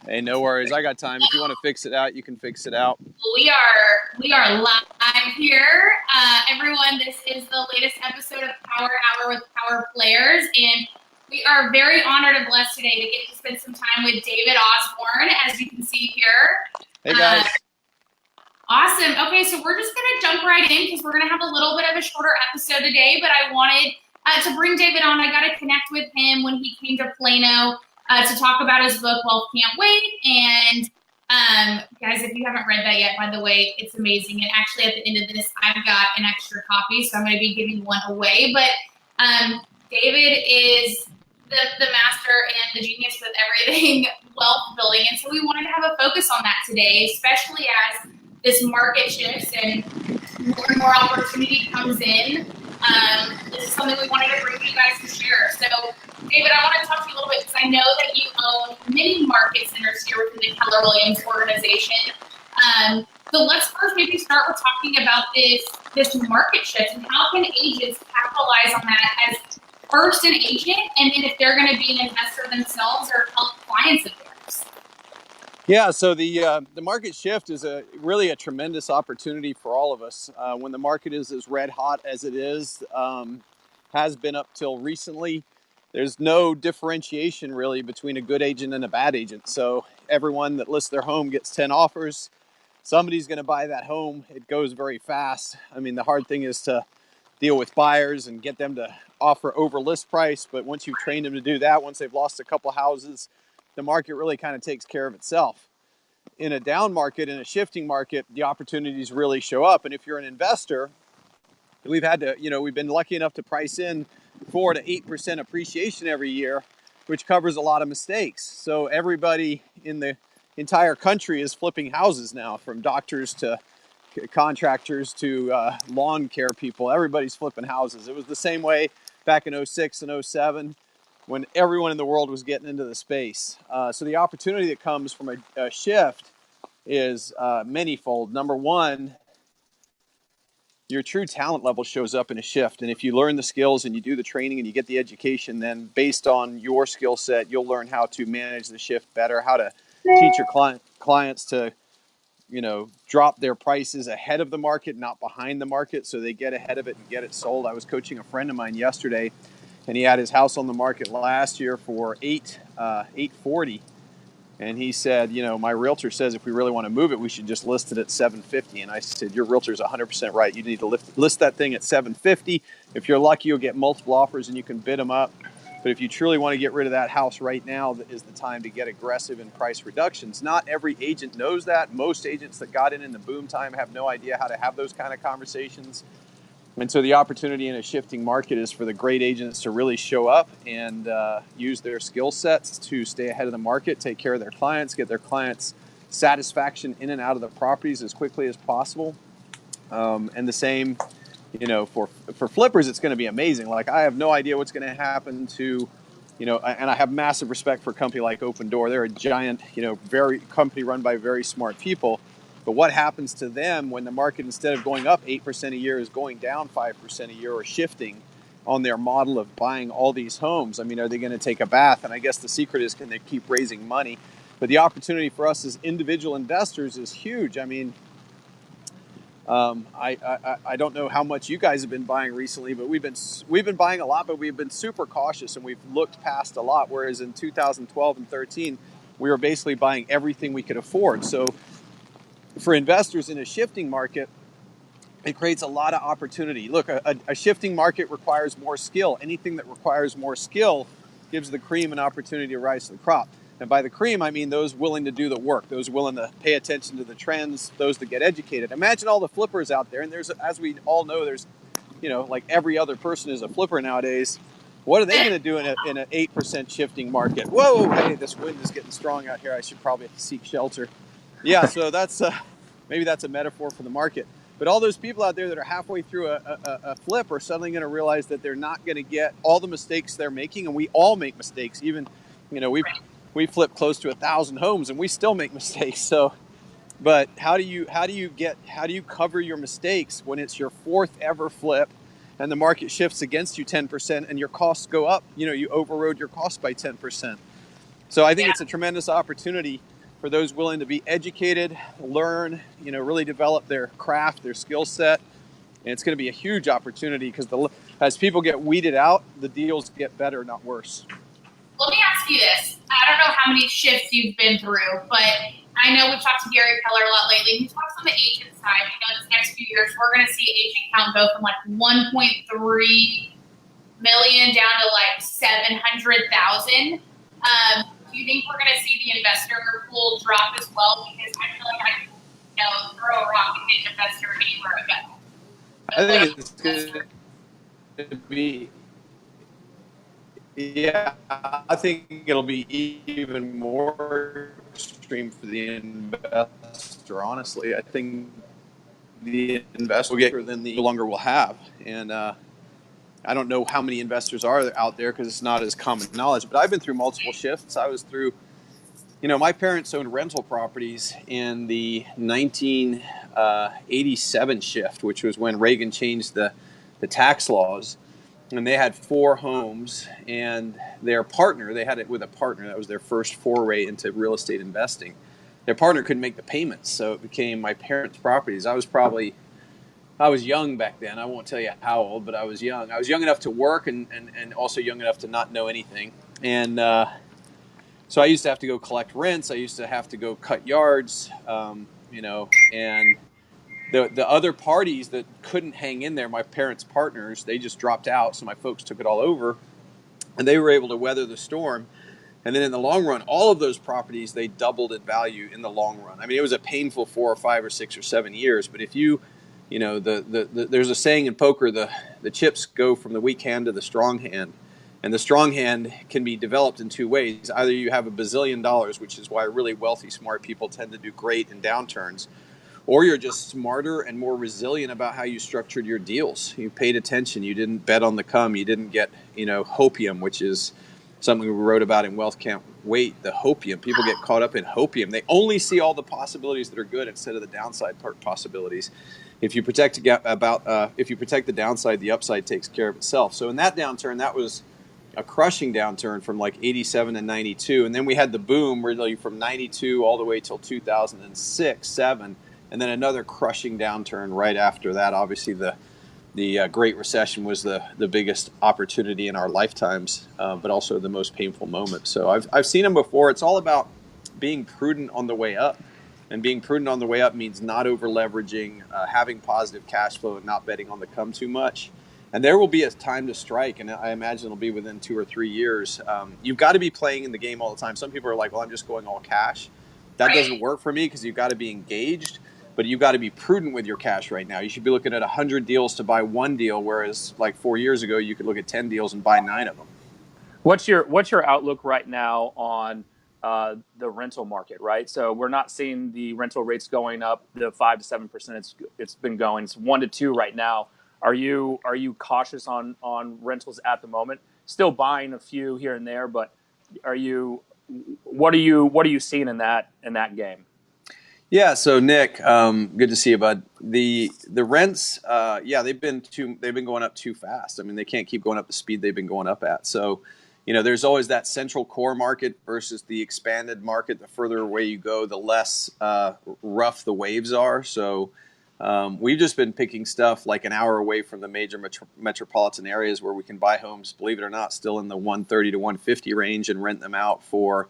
Hey, no worries. I got time. If you want to fix it out, you can fix it out. We are live here, everyone. This is the latest episode of Power Hour with Power Players, and we are very honored and blessed today to get to spend some time with David Osborn, as you can see here. Hey, guys. Awesome. Okay, so we're just going to jump right in because we're going to have a little bit of a shorter episode today, but I wanted to bring David on. I got to connect with him when he came to Plano to talk about his book, Wealth Can't Wait. And guys, if you haven't read that yet, by the way, it's amazing. And actually, at the end of this, I've got an extra copy, so I'm going to be giving one away. But David is the master and the genius with everything wealth building. And so we wanted to have a focus on that today, especially as this market shifts and more opportunity comes in. This is something we wanted to bring you guys to share. So, David, I want to talk to you a little bit because I know that you own many market centers here within the Keller Williams organization. So let's first maybe start with talking about this market shift and how can agents capitalize on that as first an agent, and then if they're going to be an investor themselves or help clients of theirs. Yeah, so the market shift is really a tremendous opportunity for all of us. When the market is as red hot as it is, has been up till recently, there's no differentiation really between a good agent and a bad agent. So everyone that lists their home gets 10 offers. Somebody's going to buy that home. It goes very fast. I mean, the hard thing is to deal with buyers and get them to offer over list price. But once you've trained them to do that, once they've lost a couple houses, the market really kind of takes care of itself. In a down market, in a shifting market, the opportunities really show up. And if you're an investor, we've been lucky enough to price in 4 to 8% appreciation every year, which covers a lot of mistakes. So everybody in the entire country is flipping houses now, from doctors to contractors to lawn care people. Everybody's flipping houses. It was the same way back in 06 and 07 when everyone in the world was getting into the space. So the opportunity that comes from a shift is manyfold. Number one, your true talent level shows up in a shift. And if you learn the skills and you do the training and you get the education, then based on your skill set, you'll learn how to manage the shift better, how to teach your clients to drop their prices ahead of the market, not behind the market, so they get ahead of it and get it sold. I was coaching a friend of mine yesterday, and he had his house on the market last year for $840, and he said, my realtor says if we really want to move it, we should just list it at $750. And I said, your realtor's 100% right. You need to list that thing at $750. If you're lucky, you'll get multiple offers and you can bid them up. But if you truly want to get rid of that house right now, that is the time to get aggressive in price reductions. Not every agent knows that. Most agents that got in the boom time have no idea how to have those kind of conversations. And so the opportunity in a shifting market is for the great agents to really show up and use their skill sets to stay ahead of the market, take care of their clients, get their clients satisfaction in and out of the properties as quickly as possible. And the same, for flippers, it's going to be amazing. Like, I have no idea what's going to happen to, and I have massive respect for a company like Open Door. They're a giant, very company run by very smart people. But what happens to them when the market, instead of going up 8% a year, is going down 5% a year, or shifting on their model of buying all these homes? I mean, are they going to take a bath? And I guess the secret is, can they keep raising money? But the opportunity for us as individual investors is huge. I mean, I don't know how much you guys have been buying recently, but we've been buying a lot, but we've been super cautious and we've looked past a lot. Whereas in 2012 and 13, we were basically buying everything we could afford. So for investors in a shifting market, it creates a lot of opportunity. Look, a shifting market requires more skill. Anything that requires more skill gives the cream an opportunity to rise to the crop. And by the cream, I mean those willing to do the work, those willing to pay attention to the trends, those that get educated. Imagine all the flippers out there. And there's, as we all know, there's, like every other person is a flipper nowadays. What are they going to do in an 8% shifting market? Whoa, hey, this wind is getting strong out here. I should probably seek shelter. Yeah, so that's maybe that's a metaphor for the market. But all those people out there that are halfway through a flip are suddenly going to realize that they're not going to get all the mistakes they're making. And we all make mistakes. Even, we flip close to 1,000 homes and we still make mistakes. So, but how do you cover your mistakes when it's your fourth ever flip and the market shifts against you 10% and your costs go up? You overrode your costs by 10%. So I think it's a tremendous opportunity for those willing to be educated, learn, really develop their craft, their skill set. And it's going to be a huge opportunity because as people get weeded out, the deals get better, not worse. Let me ask you this. I don't know how many shifts you've been through, but I know we've talked to Gary Keller a lot lately. He talks on the agent side. This next few years, we're going to see agent count go from like 1.3 million down to like 700,000. Do you think we're going to see the investor pool drop as well? Because I feel like I can throw a rock and hit an investor anywhere I go. I think it's going to be, I think it'll be even more extreme for the investor, honestly. I think the investor will get bigger than the longer will have. And I don't know how many investors are out there because it's not as common knowledge, but I've been through multiple shifts. I was through, my parents owned rental properties in the 1987 shift, which was when Reagan changed the tax laws. And they had 4 homes, and their partner, they had it with a partner. That was their first foray into real estate investing. Their partner couldn't make the payments, so it became my parents' properties. I was young back then. I won't tell you how old, but I was young. I was young enough to work and also young enough to not know anything. And so I used to have to go collect rents. I used to have to go cut yards, and the other parties that couldn't hang in there, my parents' partners, they just dropped out. So my folks took it all over, and they were able to weather the storm. And then in the long run, all of those properties, they doubled in value in the long run. I mean, it was a painful 4 or 5 or 6 or 7 years. But if there's a saying in poker, the chips go from the weak hand to the strong hand. And the strong hand can be developed in 2 ways. Either you have $1 bazillion, which is why really wealthy, smart people tend to do great in downturns, or you're just smarter and more resilient about how you structured your deals. You paid attention. You didn't bet on the come. You didn't get, hopium, which is something we wrote about in Wealth Can't Wait, the hopium. People get caught up in hopium. They only see all the possibilities that are good instead of the downside possibilities. If you protect the downside, the upside takes care of itself. So in that downturn, that was a crushing downturn from like 87 and 92. And then we had the boom really from 92 all the way till 2006, 7. And then another crushing downturn right after that. Obviously, the Great Recession was the biggest opportunity in our lifetimes, but also the most painful moment. So I've seen them before. It's all about being prudent on the way up. And being prudent on the way up means not over leveraging, having positive cash flow, and not betting on the come too much. And there will be a time to strike, and I imagine it'll be within 2 or 3 years. You've got to be playing in the game all the time. Some people are like, well, I'm just going all cash. That doesn't work for me because you've got to be engaged. But you've got to be prudent with your cash right now. You should be looking at 100 deals to buy 1 deal, whereas like 4 years ago, you could look at 10 deals and buy 9 of them. What's your outlook right now on the rental market, right? So we're not seeing the rental rates going up the 5 to 7% it's been going. It's 1 to 2 right now. Are you cautious on rentals at the moment? Still buying a few here and there, but what are you seeing in that game? Yeah, so Nick, good to see you, bud. The rents, they've been going up too fast. I mean, they can't keep going up the speed they've been going up at. So, there's always that central core market versus the expanded market. The further away you go, the less rough the waves are. So, we've just been picking stuff like an hour away from the major metropolitan areas where we can buy homes, believe it or not, still in the 130 to 150 range and rent them out for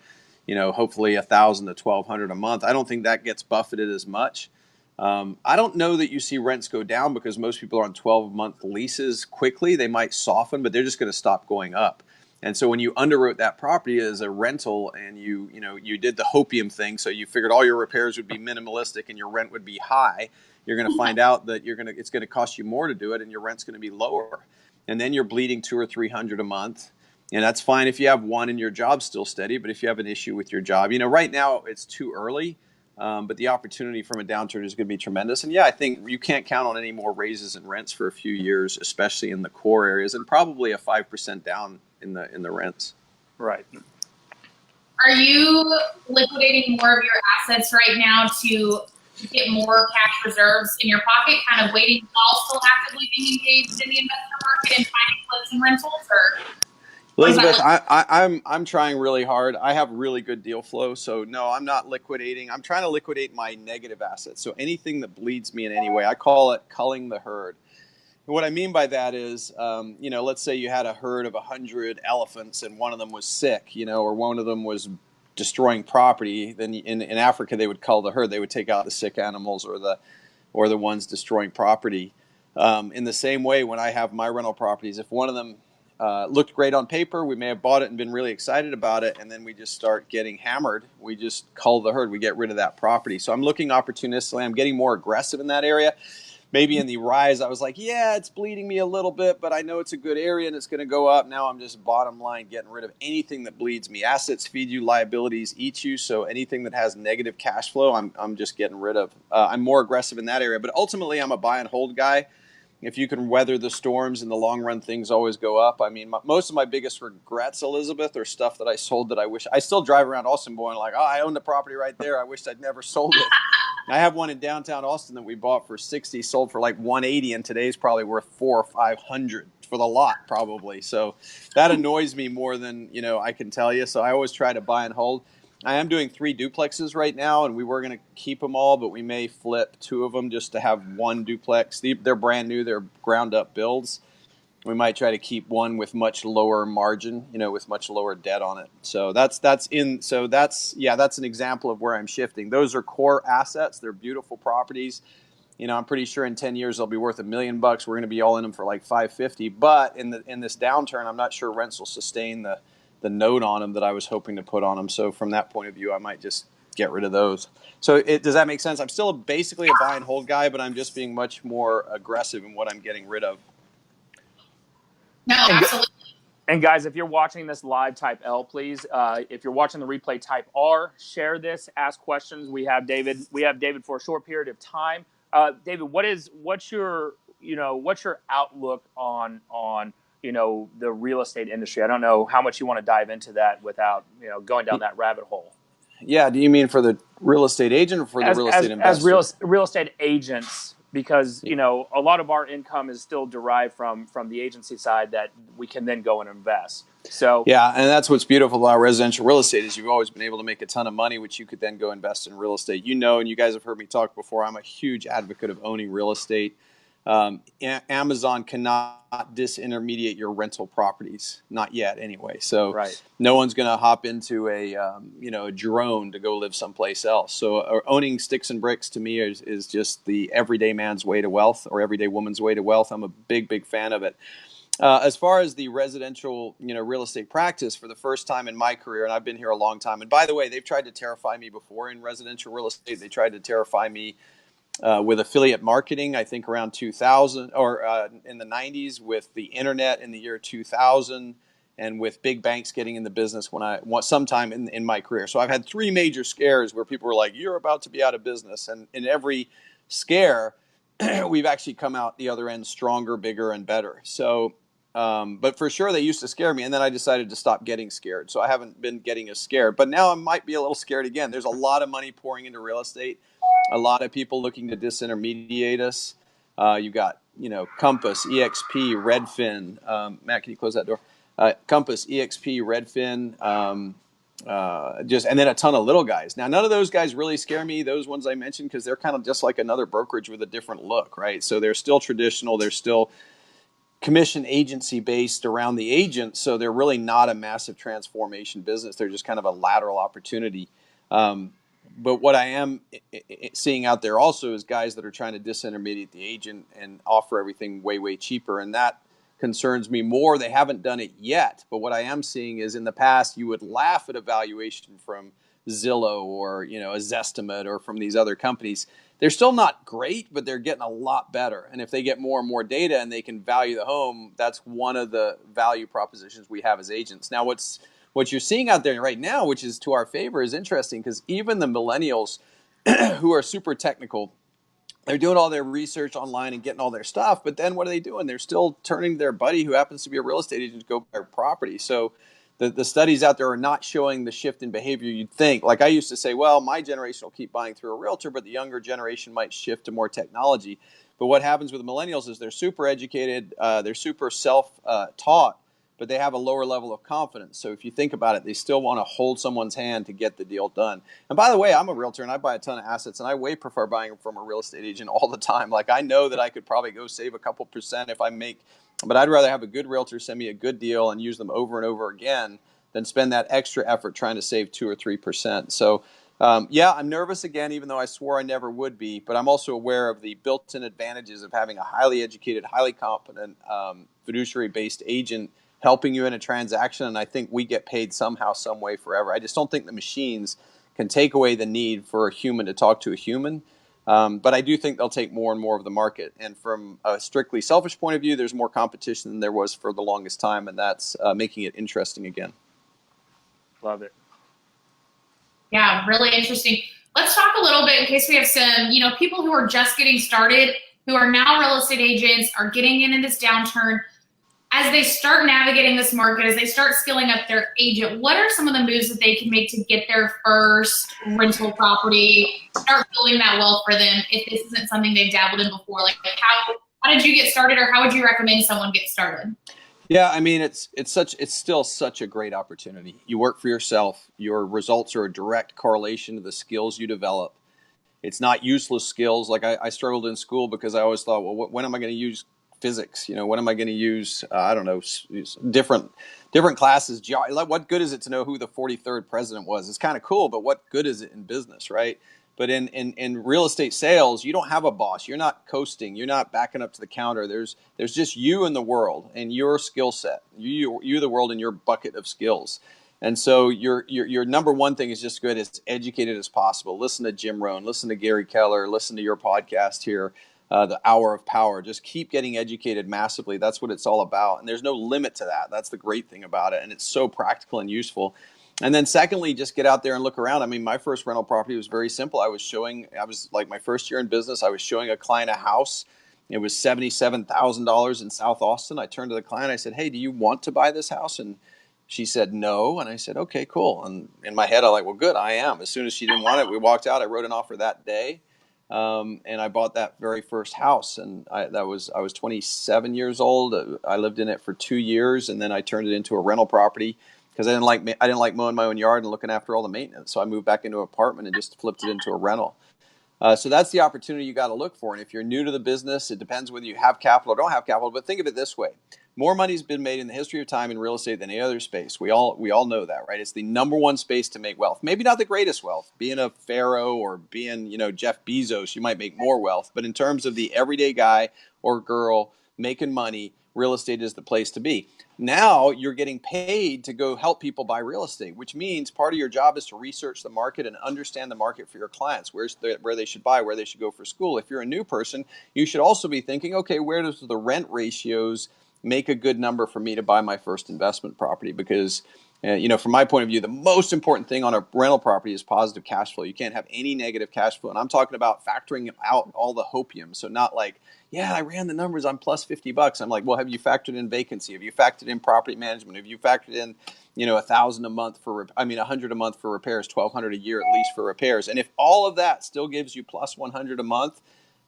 hopefully $1,000 to $1,200 a month. I don't think that gets buffeted as much. I don't know that you see rents go down because most people are on 12-month leases quickly. They might soften, but they're just going to stop going up. And so when you underwrote that property as a rental and you did the hopium thing, so you figured all your repairs would be minimalistic and your rent would be high, you're going to find out that it's going to cost you more to do it and your rent's going to be lower. And then you're bleeding $200 or $300 a month. And that's fine if you have one and your job's still steady, but if you have an issue with your job, right now it's too early, but the opportunity from a downturn is going to be tremendous. And I think you can't count on any more raises in rents for a few years, especially in the core areas, and probably a 5% down in the rents. Right. Are you liquidating more of your assets right now to get more cash reserves in your pocket, kind of waiting while still actively being engaged in the investor market and finding flips and rentals, or? What does that Elizabeth, look like? I'm trying really hard. I have really good deal flow, so no, I'm not liquidating. I'm trying to liquidate my negative assets. So anything that bleeds me in any way, I call it culling the herd. And what I mean by that is, let's say you had a herd of 100 elephants and one of them was sick, or one of them was destroying property. Then in Africa they would cull the herd. They would take out the sick animals or the ones destroying property. In the same way, when I have my rental properties, if one of them looked great on paper, we may have bought it and been really excited about it, and then we just start getting hammered. We just cull the herd. We get rid of that property. So I'm looking opportunistically. I'm getting more aggressive in that area. Maybe in the rise, I was like, yeah, it's bleeding me a little bit, but I know it's a good area and it's going to go up. Now I'm just bottom line getting rid of anything that bleeds me. Assets feed you, liabilities eat you. So anything that has negative cash flow, I'm just getting rid of. I'm more aggressive in that area. But ultimately, I'm a buy and hold guy. If you can weather the storms in the long run, things always go up. I mean, most of my biggest regrets, Elizabeth, are stuff that I sold that I wish. I still drive around Austin going like, oh, I own the property right there. I wish I'd never sold it. I have one in downtown Austin that we bought for 60, sold for like 180, and today's probably worth 400 or 500 for the lot, probably. So that annoys me more than I can tell you. So I always try to buy and hold. I am doing 3 duplexes right now, and we were going to keep them all, but we may flip 2 of them just to have 1 duplex. They're brand new; they're ground up builds. We might try to keep one with much lower margin, with much lower debt on it. So that's an example of where I'm shifting. Those are core assets. They're beautiful properties. I'm pretty sure in 10 years they'll be worth $1 million. We're going to be all in them for like 550. But in this downturn, I'm not sure rents will sustain the note on them that I was hoping to put on them. So from that point of view, I might just get rid of those. So does that make sense? I'm still basically a buy and hold guy, but I'm just being much more aggressive in what I'm getting rid of. No, absolutely. And guys, if you're watching this live, type L, please. If you're watching the replay, type R. Share this. Ask questions. We have David. For a short period of time. David, what's your outlook on the real estate industry? I don't know how much you want to dive into that without going down that rabbit hole. Yeah. Do you mean for the real estate agent or for the real estate investor? As real estate agents, because a lot of our income is still derived from the agency side that we can then go and invest. So yeah, and that's what's beautiful about residential real estate is you've always been able to make a ton of money, which you could then go invest in real estate. And you guys have heard me talk before, I'm a huge advocate of owning real estate. Amazon cannot disintermediate your rental properties, not yet anyway. So right. No one's going to hop into a drone to go live someplace else. So owning sticks and bricks to me is just the everyday man's way to wealth or everyday woman's way to wealth. I'm a big fan of it. As far as the residential, real estate practice, for the first time in my career, and I've been here a long time. And by the way, they've tried to terrify me before in residential real estate. They tried to terrify me with affiliate marketing, I think around 2000 or in the 90s, with the internet in the year 2000, and with big banks getting in the business sometime in my career. So I've had 3 major scares where people were like, "You're about to be out of business," and in every scare, we've actually come out the other end stronger, bigger, and better. So. But for sure, they used to scare me, and then I decided to stop getting scared. So I haven't been getting as scared, but now I might be a little scared again. There's a lot of money pouring into real estate, a lot of people looking to disintermediate us. You got, Compass, EXP, Redfin. Matt, can you close that door? Compass, EXP, Redfin, and then a ton of little guys. Now, none of those guys really scare me, those ones I mentioned, because they're kind of just like another brokerage with a different look, right? So they're still traditional. They're still commission agency based around the agent, so they're really not a massive transformation business. They're just kind of a lateral opportunity. But what I am seeing out there also is guys that are trying to disintermediate the agent and offer everything way cheaper, and that concerns me more. They haven't done it yet, but what I am seeing is in the past you would laugh at a valuation from Zillow or a Zestimate or from these other companies. They're still not great, but they're getting a lot better. And if they get more and more data and they can value the home, that's one of the value propositions we have as agents. Now, what you're seeing out there right now, which is to our favor, is interesting because even the millennials who are super technical, they're doing all their research online and getting all their stuff. But then what are they doing? They're still turning to their buddy who happens to be a real estate agent to go buy a property. So the studies out there are not showing the shift in behavior you'd think. Like I used to say, well, my generation will keep buying through a realtor, but the younger generation might shift to more technology. But what happens with the millennials is they're super educated, they're super self-taught, but they have a lower level of confidence. So if you think about it, they still want to hold someone's hand to get the deal done. And by the way, I'm a realtor and I buy a ton of assets, and I way prefer buying from a real estate agent all the time. Like, I know that I could probably go save a couple percent if I make, but I'd rather have a good realtor send me a good deal and use them over and over again than spend that extra effort trying to save 2 or 3%. So yeah, I'm nervous again, even though I swore I never would be, but I'm also aware of the built-in advantages of having a highly educated, highly competent fiduciary-based agent helping you in a transaction. And I think we get paid somehow, some way, forever. I just don't think the machines can take away the need for a human to talk to a human. But I do think they'll take more and more of the market. And from a strictly selfish point of view, there's more competition than there was for the longest time, and that's making it interesting again. Love it. Yeah, really interesting. Let's talk a little bit, in case we have some, people who are just getting started, who are now real estate agents, are getting in this downturn. As they start navigating this market, as they start skilling up their agent, what are some of the moves that they can make to get their first rental property, start building that wealth for them if this isn't something they've dabbled in before? Like how did you get started, or how would you recommend someone get started? Yeah, I mean, it's still such a great opportunity. You work for yourself. Your results are a direct correlation to the skills you develop. It's not useless skills. Like I struggled in school because I always thought, well, when am I going to use physics? When am I going to use, I don't know, different classes? What good is it to know who the 43rd president was? It's kind of cool, but what good is it in business, right? But in real estate sales, you don't have a boss. You're not coasting. You're not backing up to the counter. There's just you and the world and your skill set. You the world and your bucket of skills. And so your number one thing is just get as educated as possible. Listen to Jim Rohn, listen to Gary Keller, listen to your podcast here, The Hour of Power. Just keep getting educated massively. That's what it's all about. And there's no limit to that. That's the great thing about it. And it's so practical and useful. And then secondly, just get out there and look around. I mean, my first rental property was very simple. I was like my first year in business, I was showing a client a house. It was $77,000 in South Austin. I turned to the client. I said, "Hey, do you want to buy this house?" And she said no. And I said, "Okay, cool." And in my head, I'm like, well, good, I am. As soon as she didn't want it, we walked out. I wrote an offer that day. And I bought that very first house. And I was 27 years old. I lived in it for 2 years. And then I turned it into a rental property because I didn't like mowing my own yard and looking after all the maintenance. So I moved back into an apartment and just flipped it into a rental. So that's the opportunity you got to look for. And if you're new to the business, it depends whether you have capital or don't have capital. But think of it this way. More money's been made in the history of time in real estate than any other space. We all know that, right? It's the number one space to make wealth. Maybe not the greatest wealth. Being a pharaoh or being, Jeff Bezos, you might make more wealth. But in terms of the everyday guy or girl making money, real estate is the place to be. Now you're getting paid to go help people buy real estate, which means part of your job is to research the market and understand the market for your clients, where they should buy, where they should go for school. If you're a new person, you should also be thinking, okay, where does the rent ratios make a good number for me to buy my first investment property? Because from my point of view, the most important thing on a rental property is positive cash flow. You can't have any negative cash flow. And I'm talking about factoring out all the hopium. So not like, yeah, I ran the numbers, I'm plus $50. I'm like, well, have you factored in vacancy? Have you factored in property management? Have you factored in, $1,000 a month $100 a month for repairs, $1,200 a year at least for repairs? And if all of that still gives you plus $100 a month,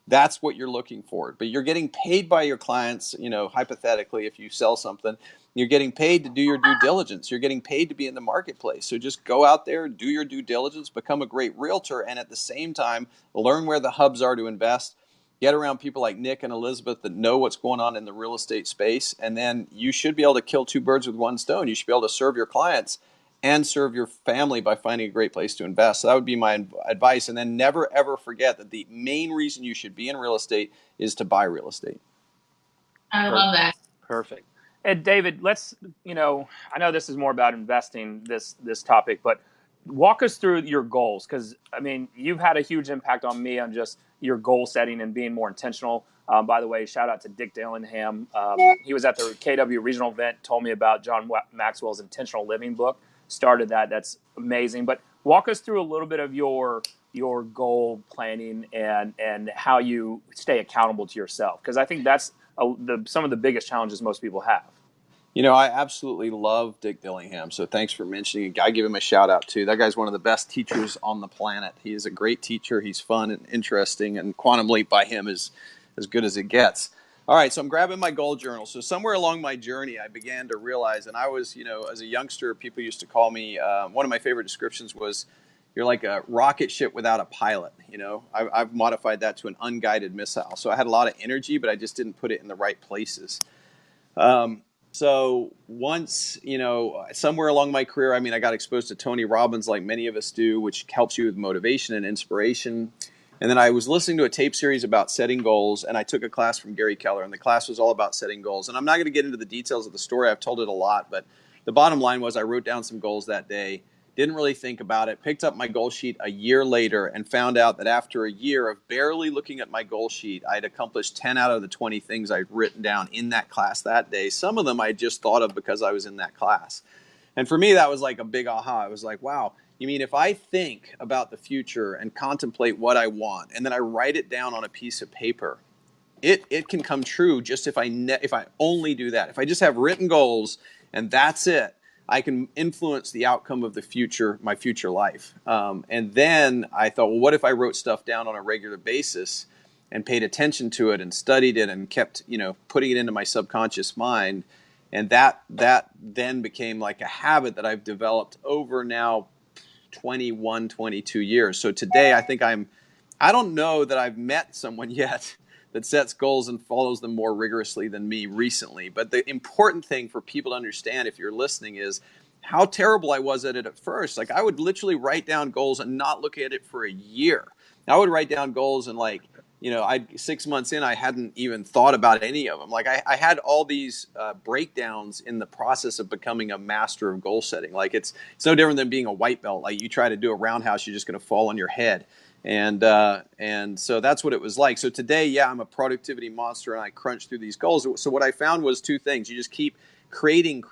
that's what you're looking for. But you're getting paid by your clients, hypothetically, if you sell something, you're getting paid to do your due diligence. You're getting paid to be in the marketplace. So just go out there, do your due diligence, become a great realtor, and at the same time, learn where the hubs are to invest. Get around people like Nick and Elizabeth that know what's going on in the real estate space. And then you should be able to kill two birds with one stone. You should be able to serve your clients and serve your family by finding a great place to invest. So that would be my advice. And then never, ever forget that the main reason you should be in real estate is to buy real estate. I love that. Perfect. And David, let's, I know this is more about investing, this topic, but walk us through your goals. Because, you've had a huge impact on me on just your goal setting and being more intentional. By the way, shout out to Dick Dillingham. He was at the KW regional event, told me about John Maxwell's Intentional Living book. Started that. That's amazing. But walk us through a little bit of your goal planning and how you stay accountable to yourself. Because I think that's some of the biggest challenges most people have. I absolutely love Dick Dillingham. So thanks for mentioning it. I give him a shout out too. That guy's one of the best teachers on the planet. He is a great teacher. He's fun and interesting, and Quantum Leap by him is as good as it gets. All right, so I'm grabbing my goal journal. So somewhere along my journey, I began to realize, and I was, as a youngster, people used to call me, one of my favorite descriptions was, you're like a rocket ship without a pilot. I've modified that to an unguided missile. So I had a lot of energy, but I just didn't put it in the right places. So once, somewhere along my career, I got exposed to Tony Robbins like many of us do, which helps you with motivation and inspiration. And then I was listening to a tape series about setting goals, and I took a class from Gary Keller, and the class was all about setting goals. And I'm not going to get into the details of the story. I've told it a lot, but the bottom line was I wrote down some goals that day, didn't really think about it, picked up my goal sheet a year later and found out that after a year of barely looking at my goal sheet, I'd accomplished 10 out of the 20 things I'd written down in that class that day. Some of them I just thought of because I was in that class. And for me, that was like a big aha. I was like, wow, you mean if I think about the future and contemplate what I want, and then I write it down on a piece of paper, it can come true just if I only do that. If I just have written goals and that's it, I can influence the outcome of my future life. And then I thought, well, what if I wrote stuff down on a regular basis and paid attention to it and studied it and kept, putting it into my subconscious mind? And that then became like a habit that I've developed over now 21, 22 years. So today I think I don't know that I've met someone yet that sets goals and follows them more rigorously than me recently. But the important thing for people to understand, if you're listening, is how terrible I was at it at first. Like, I would literally write down goals and not look at it for a year. I would write down goals and 6 months in, I hadn't even thought about any of them. Like, I had all these breakdowns in the process of becoming a master of goal setting. Like, it's no different than being a white belt. Like, you try to do a roundhouse, you're just going to fall on your head. And so that's what it was like. So today, I'm a productivity monster and I crunch through these goals. So what I found was two things. You just keep creating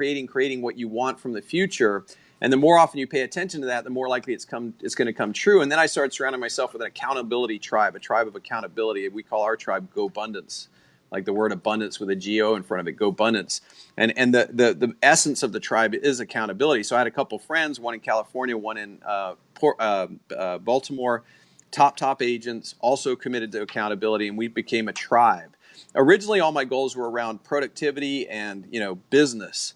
what you want from the future. And the more often you pay attention to that, the more likely it's going to come true. And then I started surrounding myself with an accountability tribe, a tribe of accountability. We call our tribe Go Abundance, like the word abundance with a G-O in front of it, Go Abundance. And the essence of the tribe is accountability. So I had a couple friends, one in California, one in Baltimore, top agents, also committed to accountability, and we became a tribe. Originally, all my goals were around productivity and business.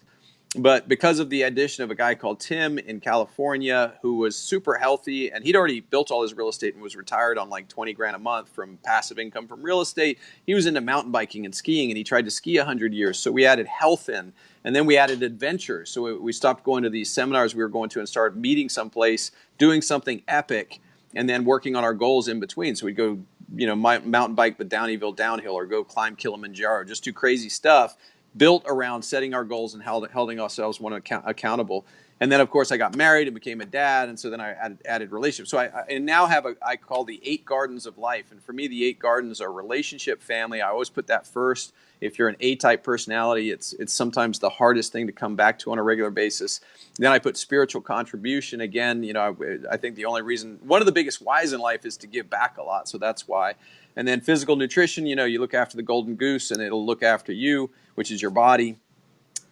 But because of the addition of a guy called Tim in California who was super healthy, and he'd already built all his real estate and was retired on like 20 grand a month from passive income from real estate, he was into mountain biking and skiing, and he tried to ski 100 years. So we added health in, and then we added adventure. So we stopped going to these seminars we were going to and started meeting someplace, doing something epic, and then working on our goals in between. So we'd go, mountain bike the Downeyville downhill, or go climb Kilimanjaro, just do crazy stuff built around setting our goals and holding ourselves accountable. And then, of course, I got married and became a dad, and so then I added relationships. So I now have I call the 8 gardens of life. And for me, the 8 gardens are relationship, family. I always put that first. If you're an A-type personality, it's sometimes the hardest thing to come back to on a regular basis. Then I put spiritual contribution. Again, I think one of the biggest whys in life is to give back a lot. So that's why. And then physical nutrition, you look after the golden goose and it'll look after you, which is your body.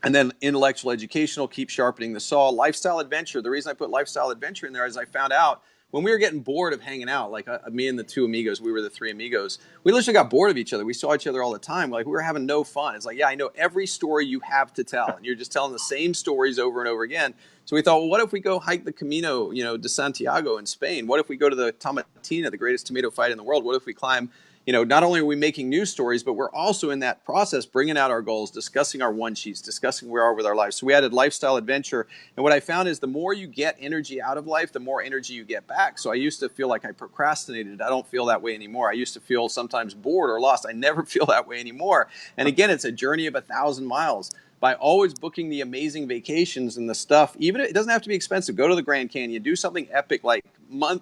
And then intellectual educational, keep sharpening the saw. Lifestyle adventure. The reason I put lifestyle adventure in there is I found out when we were getting bored of hanging out, like me and the 2 amigos, we were the 3 amigos, we literally got bored of each other. We saw each other all the time. Like, we were having no fun. It's like, I know every story you have to tell, and you're just telling the same stories over and over again. So we thought, well, what if we go hike the Camino, de Santiago in Spain? What if we go to the Tomatina, the greatest tomato fight in the world? What if we climb, not only are we making news stories, but we're also in that process bringing out our goals, discussing our one sheets, discussing where we are with our lives. So we added lifestyle adventure. And what I found is the more you get energy out of life, the more energy you get back. So I used to feel like I procrastinated. I don't feel that way anymore. I used to feel sometimes bored or lost. I never feel that way anymore. And again, it's a journey of 1,000 miles. By always booking the amazing vacations and the stuff, even if it doesn't have to be expensive, go to the Grand Canyon, do something epic like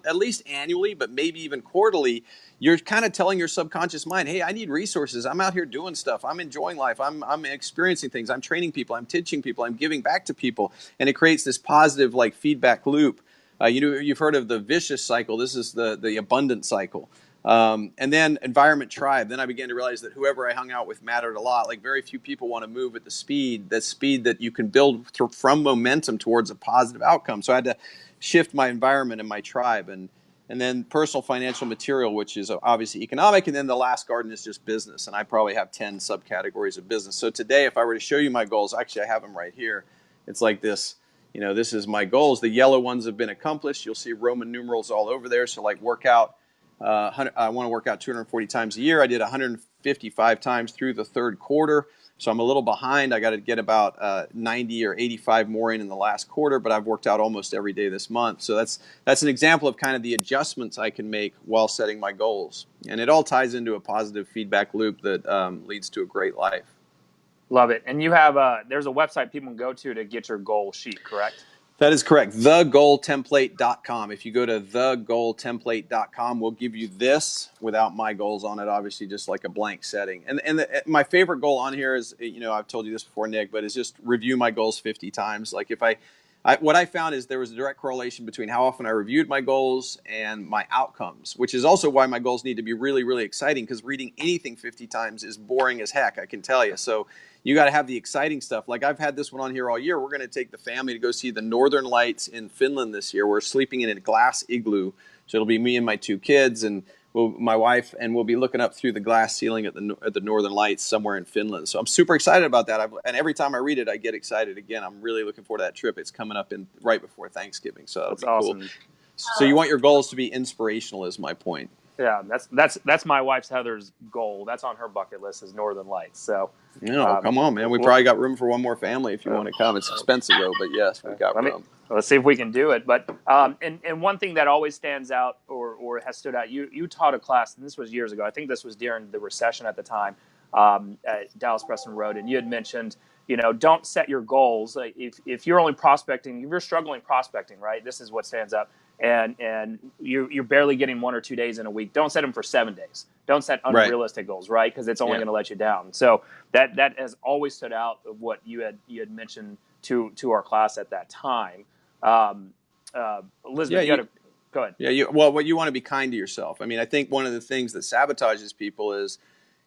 at least annually, but maybe even quarterly. You're kind of telling your subconscious mind, hey, I need resources. I'm out here doing stuff. I'm enjoying life. I'm experiencing things. I'm training people. I'm teaching people. I'm giving back to people. And it creates this positive feedback loop. You've heard of the vicious cycle. This is the abundant cycle. And then environment tribe. Then I began to realize that whoever I hung out with mattered a lot. Like, very few people want to move at the speed that you can build from momentum towards a positive outcome. So I had to shift my environment and my tribe. And and then personal financial material, which is obviously economic, and then the last garden is just business, and I probably have 10 subcategories of business. So today, if I were to show you my goals, actually I have them right here. It's like this, this is my goals. The yellow ones have been accomplished. You'll see Roman numerals all over there. So like workout, I want to work out 240 times a year. I did 155 times through the third quarter. So I'm a little behind. I got to get about 90 or 85 more in the last quarter, but I've worked out almost every day this month. So that's an example of kind of the adjustments I can make while setting my goals. And it all ties into a positive feedback loop that leads to a great life. Love it. And you have there's a website people can go to get your goal sheet, correct? That is correct. TheGoalTemplate.com. If you go to TheGoalTemplate.com, we'll give you this without my goals on it, obviously, just like a blank setting. And my favorite goal on here is, I've told you this before, Nick, but it's just review my goals 50 times. Like if what I found is there was a direct correlation between how often I reviewed my goals and my outcomes, which is also why my goals need to be really, really exciting, because reading anything 50 times is boring as heck, I can tell you. So you got to have the exciting stuff. Like I've had this one on here all year. We're going to take the family to go see the Northern Lights in Finland this year. We're sleeping in a glass igloo. So it'll be me and my two kids and my wife, and we'll be looking up through the glass ceiling at the Northern Lights somewhere in Finland. So I'm super excited about that. And every time I read it, I get excited again. I'm really looking forward to that trip. It's coming up right before Thanksgiving. So that's awesome. Cool. So you want your goals to be inspirational is my point. Yeah, that's my wife's Heather's goal. That's on her bucket list is Northern Lights. So come on, man. We probably got room for one more family if you want to come. It's expensive though, but yes, we've got room. Let's see if we can do it. But and one thing that always stands out or has stood out, you taught a class, and this was years ago. I think this was during the recession at the time at Dallas Preston Rd, and you had mentioned, don't set your goals. If you're only prospecting, if you're struggling prospecting, right? This is what stands out. And you're barely getting 1 or 2 days in a week. Don't set them for 7 days. Don't set unrealistic goals, right? Because it's only going to let you down. So that has always stood out of what you had mentioned to our class at that time. Elizabeth, go ahead. Yeah. What you want to be kind to yourself. I mean, I think one of the things that sabotages people is,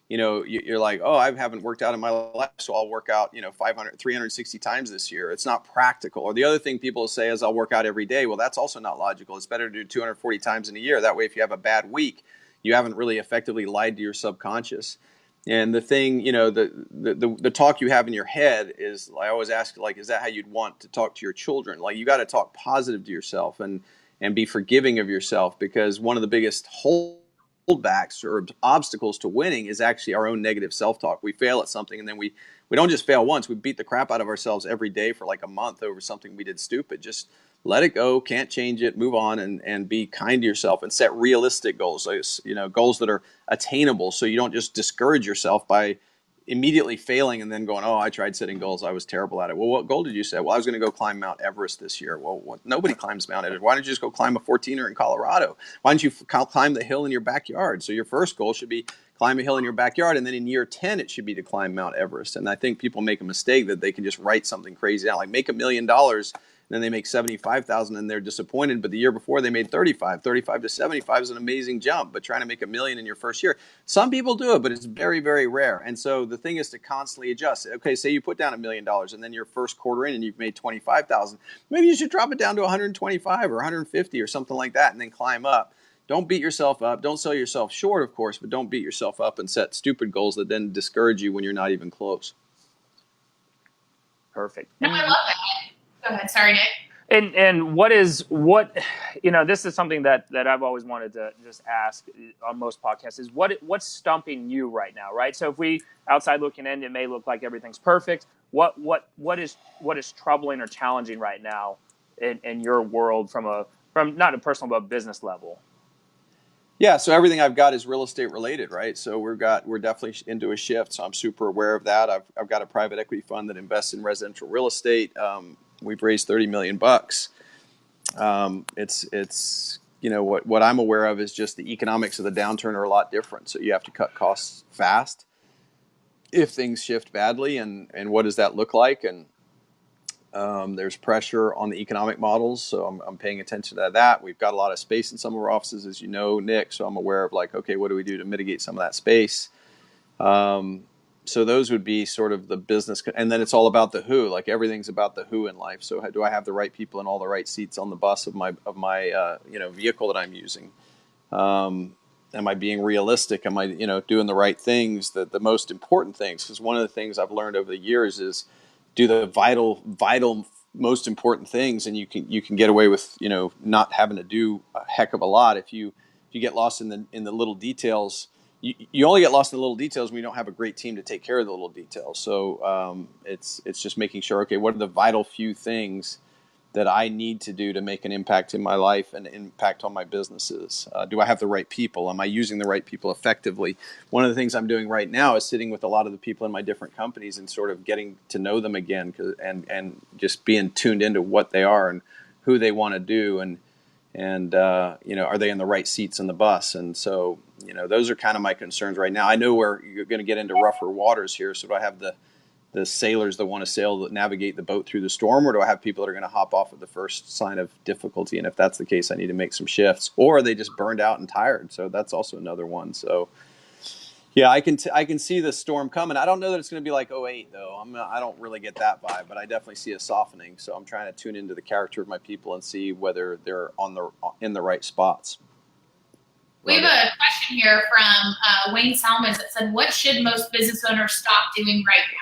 you're like, oh, I haven't worked out in my life, so I'll work out, 360 times this year. It's not practical. Or the other thing people say is I'll work out every day. Well, that's also not logical. It's better to do 240 times in a year. That way, if you have a bad week, you haven't really effectively lied to your subconscious. And the thing, the talk you have in your head is, I always ask, like, is that how you'd want to talk to your children? Like, you got to talk positive to yourself and be forgiving of yourself, because one of the biggest holdbacks or obstacles to winning is actually our own negative self-talk. We fail at something, and then we don't just fail once. We beat the crap out of ourselves every day for like a month over something we did stupid. Just let it go, can't change it, move on, and be kind to yourself and set realistic goals, goals that are attainable, so you don't just discourage yourself by immediately failing and then going, oh, I tried setting goals, I was terrible at it. Well, what goal did you set? Well, I was going to go climb Mount Everest this year. Well, nobody climbs Mount Everest. Why don't you just go climb a 14er in Colorado? Why don't you climb the hill in your backyard? So your first goal should be climb a hill in your backyard, and then in year 10 it should be to climb Mount Everest. And I think people make a mistake that they can just write something crazy out, like make $1 million, and then they make 75,000 and they're disappointed. But the year before they made 35 to 75 is an amazing jump. But trying to make $1 million in your first year, some people do it, but it's very, very rare. And so the thing is to constantly adjust. Okay, say you put down $1 million and then your first quarter in and you've made 25,000. Maybe you should drop it down to 125 or 150 or something like that, and then climb up. Don't beat yourself up. Don't sell yourself short, of course, but don't beat yourself up and set stupid goals that then discourage you when you're not even close. Perfect. No, I love that. Go ahead. Sorry, Nick. And what this is something that I've always wanted to just ask on most podcasts is what's stumping you right now, right? So if we outside looking in, it may look like everything's perfect. What is troubling or challenging right now in your world from not a personal but business level? Yeah, so everything I've got is real estate related, right? So we're definitely into a shift. So I'm super aware of that. I've got a private equity fund that invests in residential real estate. We've raised $30 million. It's what I'm aware of is just the economics of the downturn are a lot different. So you have to cut costs fast if things shift badly, and what does that look like? And there's pressure on the economic models, so I'm paying attention to that. We've got a lot of space in some of our offices, as you know, Nick, so I'm aware of okay, what do we do to mitigate some of that space? So those would be sort of the business, and then it's all about the who. Like everything's about the who in life. So do I have the right people in all the right seats on the bus of my vehicle that I'm using? Am I being realistic? Am I doing the right things? The most important things. Because one of the things I've learned over the years is do the vital most important things, and you can get away with not having to do a heck of a lot if you get lost in the little details. You only get lost in the little details when you don't have a great team to take care of the little details. So it's just making sure, okay, what are the vital few things that I need to do to make an impact in my life and impact on my businesses? Do I have the right people? Am I using the right people effectively? One of the things I'm doing right now is sitting with a lot of the people in my different companies and sort of getting to know them again, and just being tuned into what they are and who they want to do, and are they in the right seats in the bus? And so those are kind of my concerns right now. I know where you're going to get into rougher waters here. So do I have the sailors that want to navigate the boat through the storm, or do I have people that are going to hop off at the first sign of difficulty? And if that's the case, I need to make some shifts. Or are they just burned out and tired? So that's also another one. So yeah, I can see the storm coming. I don't know that it's going to be like '08 though. I don't really get that vibe, but I definitely see a softening. So I'm trying to tune into the character of my people and see whether they're in the right spots. We have a question here from Wayne Salmons that said, "What should most business owners stop doing right now?"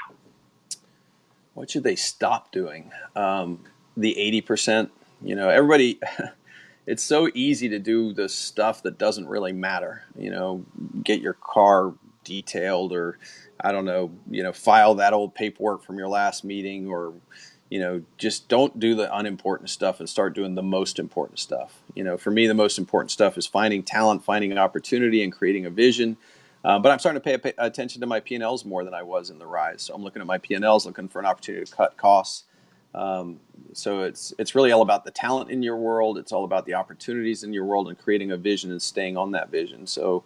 What should they stop doing? The 80%, everybody, it's so easy to do the stuff that doesn't really matter. Get your car detailed, or I don't know, file that old paperwork from your last meeting, or, just don't do the unimportant stuff and start doing the most important stuff. For me, the most important stuff is finding talent, finding an opportunity, and creating a vision. But I'm starting to pay attention to my P&Ls more than I was in the rise. So I'm looking at my P&Ls, looking for an opportunity to cut costs. So it's really all about the talent in your world. It's all about the opportunities in your world and creating a vision and staying on that vision. So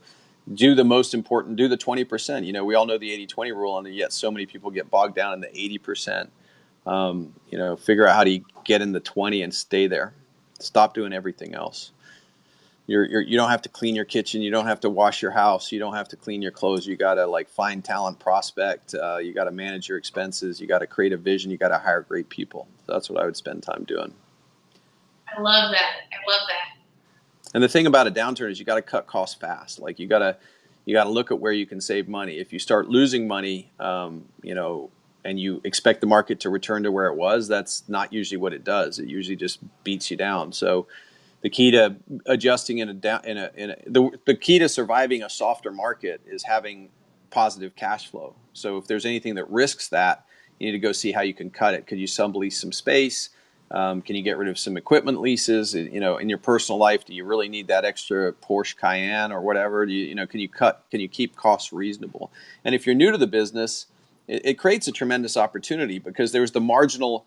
do the most important, do the 20%. We all know the 80-20 rule, and yet so many people get bogged down in the 80%. Figure out how do you get in the 20 and stay there. Stop doing everything else. You don't have to clean your kitchen. You don't have to wash your house. You don't have to clean your clothes. You got to find talent, prospect. You got to manage your expenses. You got to create a vision. You got to hire great people. So that's what I would spend time doing. I love that. And the thing about a downturn is you got to cut costs fast. You got to look at where you can save money. If you start losing money, and you expect the market to return to where it was, that's not usually what it does. It usually just beats you down. So the key to adjusting the key to surviving a softer market is having positive cash flow. So if there's anything that risks that, you need to go see how you can cut it. Could you sublease some space? Can you get rid of some equipment leases? In your personal life, do you really need that extra Porsche Cayenne or whatever? Can you keep costs reasonable? And if you're new to the business, it creates a tremendous opportunity, because there's the marginal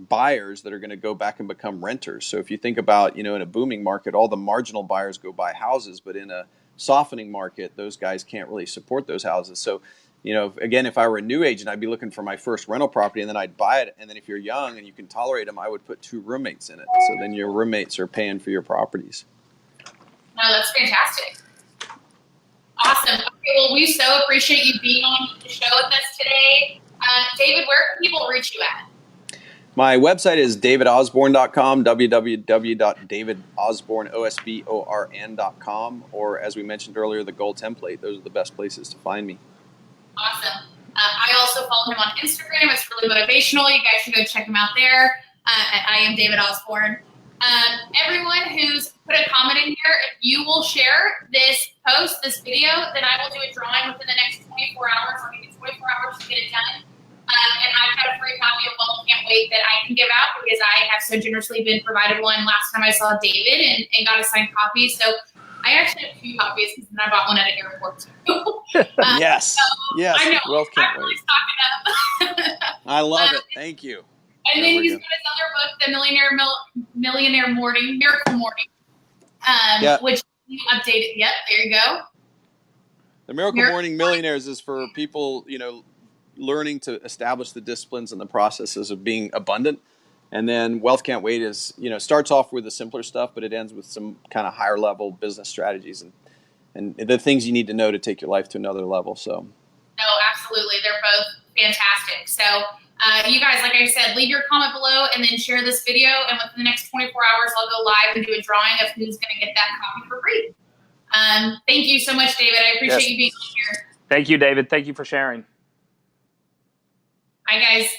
buyers that are going to go back and become renters. So if you think about, in a booming market, all the marginal buyers go buy houses, but in a softening market, those guys can't really support those houses. So, again, if I were a new agent, I'd be looking for my first rental property, and then I'd buy it. And then if you're young and you can tolerate them, I would put 2 roommates in it. So then your roommates are paying for your properties. No, that's fantastic. Awesome. Okay, well, we so appreciate you being on the show with us today. David, where can people reach you at? My website is davidosborn.com, www.davidosborn.com, or as we mentioned earlier, the Gold Template. Those are the best places to find me. Awesome. I also follow him on Instagram. It's really motivational. You guys should go check him out there. I am David Osborn. Everyone who's put a comment in here, if you will share this video, then I will do a drawing within the next 24 hours. I'll give you 24 hours to get it done. And I've got a free copy of Wealth Can't Wait that I can give out, because I have so generously been provided one last time I saw David and got a signed copy. So I actually have 2 copies, because then I bought one at an airport too. Yes. Yes. I know. Wealth Can't I'm really Wait. stocking up. I love it. Thank you. And then he's got his other book, The Millionaire Morning, Miracle Morning, which you updated. Yep, there you go. The Miracle Morning Millionaires is for people, learning to establish the disciplines and the processes of being abundant. And then Wealth Can't Wait is, starts off with the simpler stuff, but it ends with some kind of higher level business strategies. And the things you need to know to take your life to another level. So. No, absolutely. They're both fantastic. So you guys, like I said, leave your comment below and then share this video. And within the next 24 hours, I'll go live and do a drawing of who's going to get that copy for free. Thank you so much, David. I appreciate you being here. Thank you, David. Thank you for sharing. Bye, guys.